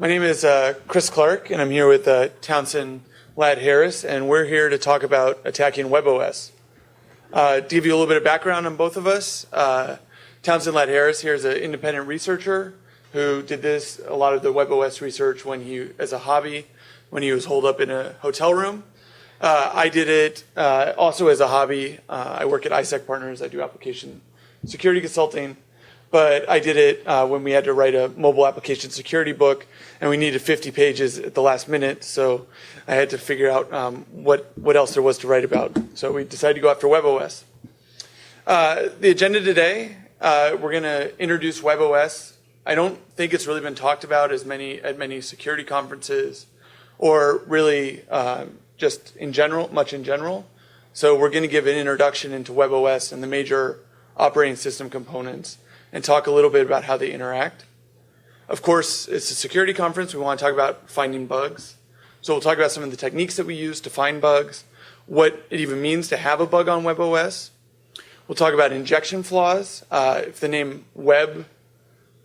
My name is Chris Clark, and I'm here with Townsend Harris, and we're here to talk about attacking WebOS. To give you a little bit of background on both of us, Townsend Harris here is an independent researcher who did a lot of the WebOS research as a hobby when he was holed up in a hotel room. I did it also as a hobby. I work at iSec Partners. I do application security consulting. But I did it when we had to write a mobile application security book, and we needed 50 pages at the last minute, so I had to figure out what else there was to write about. So we decided to go after WebOS. The agenda today, we're going to introduce WebOS. I don't think it's really been talked about at many security conferences, or really just much in general. So we're going to give an introduction into WebOS and the major operating system components, and talk a little bit about how they interact. Of course, it's a security conference. We want to talk about finding bugs. So we'll talk about some of the techniques that we use to find bugs, what it even means to have a bug on WebOS. We'll talk about injection flaws. If the name web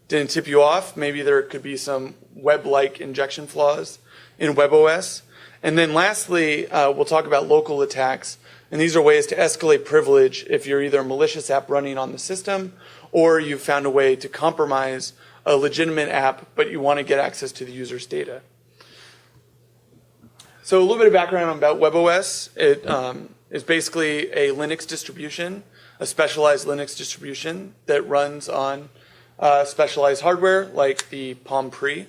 didn't tip you off, maybe there could be some web-like injection flaws in WebOS. And then lastly, we'll talk about local attacks. And these are ways to escalate privilege if you're either a malicious app running on the system or you've found a way to compromise a legitimate app, but you want to get access to the user's data. So a little bit of background about WebOS. It is basically a Linux distribution, a specialized Linux distribution that runs on specialized hardware like the Palm Pre.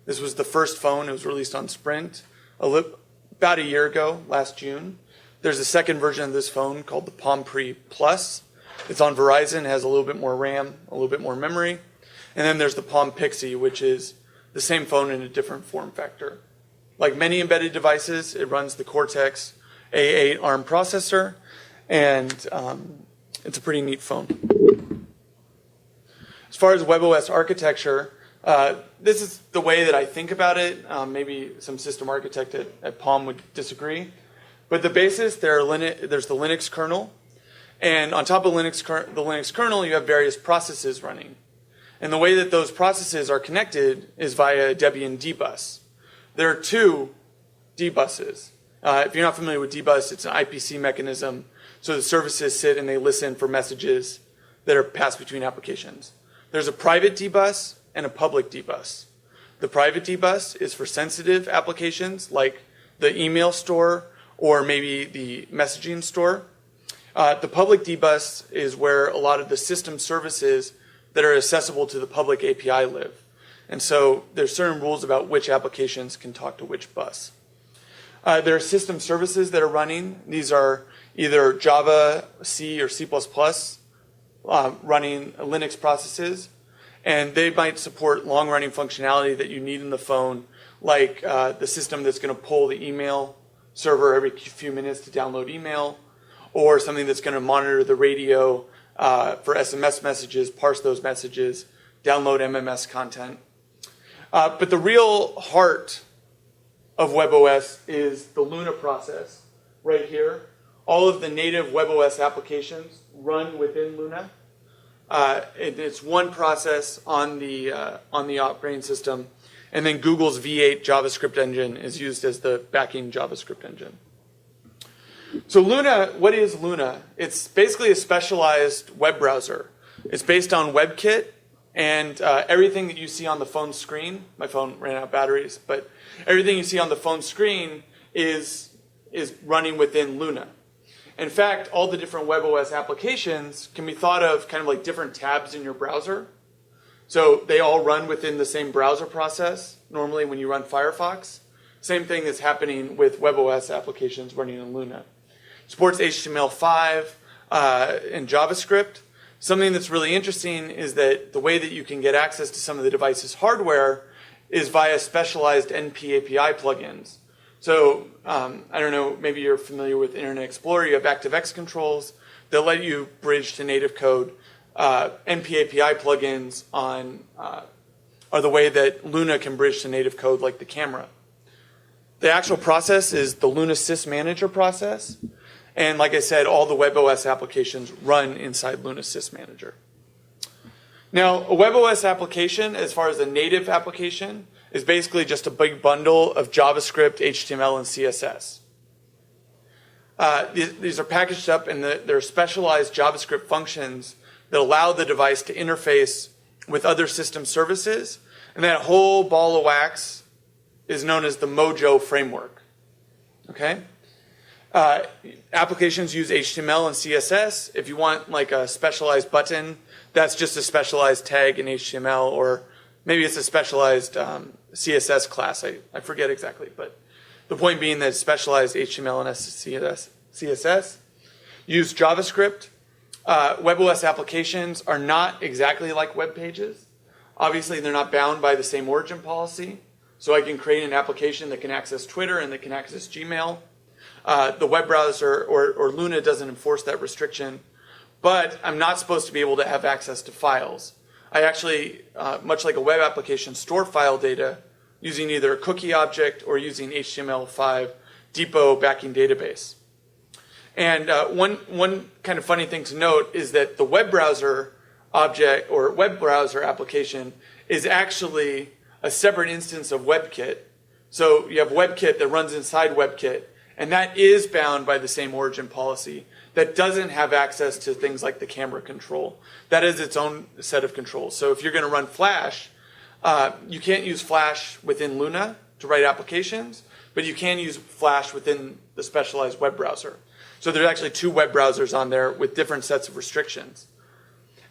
This was the first phone. It was released on Sprint about a year ago, last June. There's a second version of this phone called the Palm Pre Plus. It's on Verizon, has a little bit more RAM, a little bit more memory. And then there's the Palm Pixie, which is the same phone in a different form factor. Like many embedded devices, it runs the Cortex A8 ARM processor, and it's a pretty neat phone. As far as WebOS architecture, this is the way that I think about it. Maybe some system architect at Palm would disagree. But the basis, there's the Linux kernel. And on top of the Linux kernel, you have various processes running. And the way that those processes are connected is via Debian dbus. There are two dbuses. If you're not familiar with dbus, it's an IPC mechanism. So the services sit and they listen for messages that are passed between applications. There's a private dbus and a public dbus. The private dbus is for sensitive applications like the email store or maybe the messaging store. The public dbus is where a lot of the system services that are accessible to the public API live. And so there's certain rules about which applications can talk to which bus. There are system services that are running. These are either Java, C, or C++ running Linux processes. And they might support long-running functionality that you need in the phone, like the system that's going to pull the email server every few minutes to download email, or something that's going to monitor the radio for SMS messages, parse those messages, download MMS content. But the real heart of WebOS is the Luna process right here. All of the native WebOS applications run within Luna. It's one process on the operating system, and then Google's V8 JavaScript engine is used as the backing JavaScript engine. So Luna, what is Luna? It's basically a specialized web browser. It's based on WebKit, and everything that you see on the phone screen, my phone ran out of batteries, but everything you see on the phone screen is running within Luna. In fact, all the different WebOS applications can be thought of kind of like different tabs in your browser. So they all run within the same browser process, normally when you run Firefox. Same thing is happening with WebOS applications running in Luna. Supports HTML5 and JavaScript. Something that's really interesting is that the way that you can get access to some of the device's hardware is via specialized NP API plugins. So I don't know, maybe you're familiar with Internet Explorer. You have ActiveX controls that let you bridge to native code. NP API plugins are the way that Luna can bridge to native code like the camera. The actual process is the Luna Sys Manager process. And like I said, all the WebOS applications run inside Luna Sys Manager. Now, a WebOS application, as far as a native application, is basically just a big bundle of JavaScript, HTML, and CSS. These are packaged up, and they're specialized JavaScript functions that allow the device to interface with other system services. And that whole ball of wax is known as the Mojo framework. Okay? Applications use HTML and CSS. If you want like a specialized button, that's just a specialized tag in HTML, or maybe it's a specialized CSS class. I forget exactly, but the point being that specialized HTML and CSS use JavaScript. WebOS applications are not exactly like web pages. Obviously, they're not bound by the same origin policy. So I can create an application that can access Twitter and that can access Gmail. The web browser or Luna doesn't enforce that restriction. But I'm not supposed to be able to have access to files. I actually, much like a web application, store file data using either a cookie object or using HTML5 depot backing database. And one kind of funny thing to note is that the web browser object or web browser application is actually a separate instance of WebKit. So you have WebKit that runs inside WebKit, and that is bound by the same origin policy. That doesn't have access to things like the camera control. That is its own set of controls. So if you're going to run Flash, you can't use Flash within Luna to write applications, but you can use Flash within the specialized web browser. So there's actually two web browsers on there with different sets of restrictions.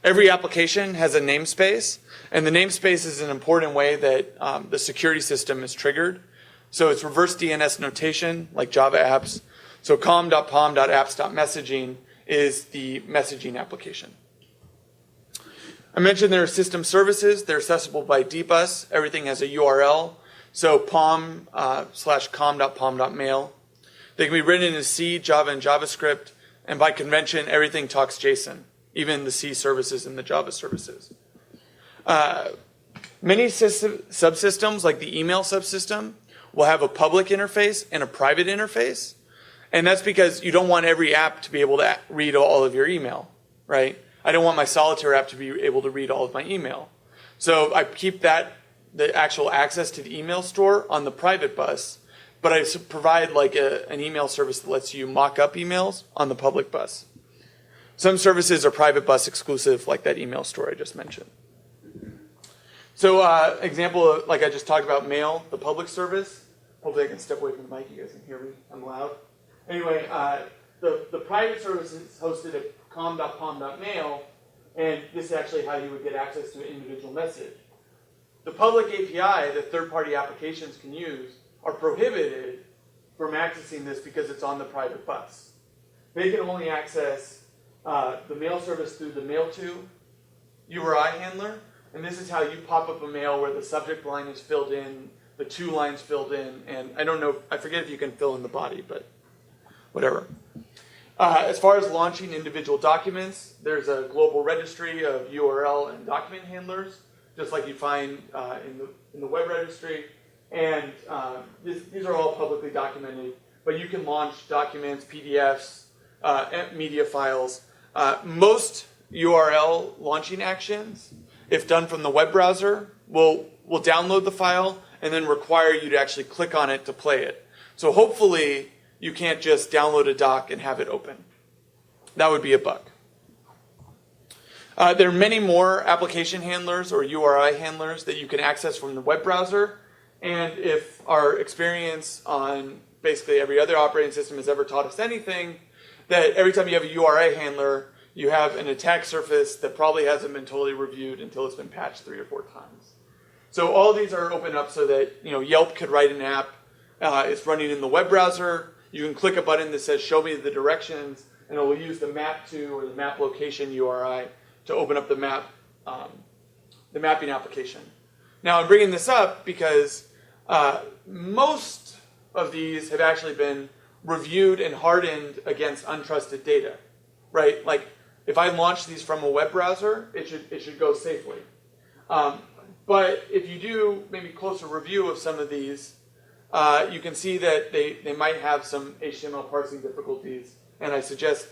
Every application has a namespace, and the namespace is an important way that the security system is triggered. So it's reverse DNS notation, like Java apps. So com.pom.apps.messaging is the messaging application. I mentioned there are system services. They're accessible by dbus. Everything has a URL. So pom/com.pom.mail. They can be written in C, Java, and JavaScript. And by convention, everything talks JSON, even the C services and the Java services. Many subsystems, like the email subsystem, will have a public interface and a private interface. And that's because you don't want every app to be able to read all of your email, right? I don't want my Solitaire app to be able to read all of my email. So I keep the actual access to the email store on the private bus, but I provide like an email service that lets you mock up emails on the public bus. Some services are private bus exclusive, like that email store I just mentioned. So example, like I just talked about mail, the public service. Hopefully I can step away from the mic, you guys can hear me, I'm loud. Anyway, the private service is hosted at com.pom.mail, and this is actually how you would get access to an individual message. The public API that third-party applications can use are prohibited from accessing this because it's on the private bus. They can only access the mail service through the mail-to URI handler, and this is how you pop up a mail where the subject line is filled in, the to lines filled in, and I don't know, I forget if you can fill in the body, but whatever. As far as launching individual documents, there's a global registry of URL and document handlers, just like you find in the web registry. And these are all publicly documented, but you can launch documents, PDFs, media files. Most URL launching actions, if done from the web browser, will download the file and then require you to actually click on it to play it. So hopefully you can't just download a doc and have it open. That would be a bug. There are many more application handlers or URI handlers that you can access from the web browser. And if our experience on basically every other operating system has ever taught us anything, that every time you have a URI handler, you have an attack surface that probably hasn't been totally reviewed until it's been patched 3 or 4 times. So all of these are opened up so that Yelp could write an app. It's running in the web browser. You can click a button that says show me the directions, and it will use the map to or the map location URI to open up the mapping application. Now I'm bringing this up because most of these have actually been reviewed and hardened against untrusted data, right? Like if I launch these from a web browser, it should go safely. But if you do maybe closer review of some of these, you can see that they might have some HTML parsing difficulties, and I suggest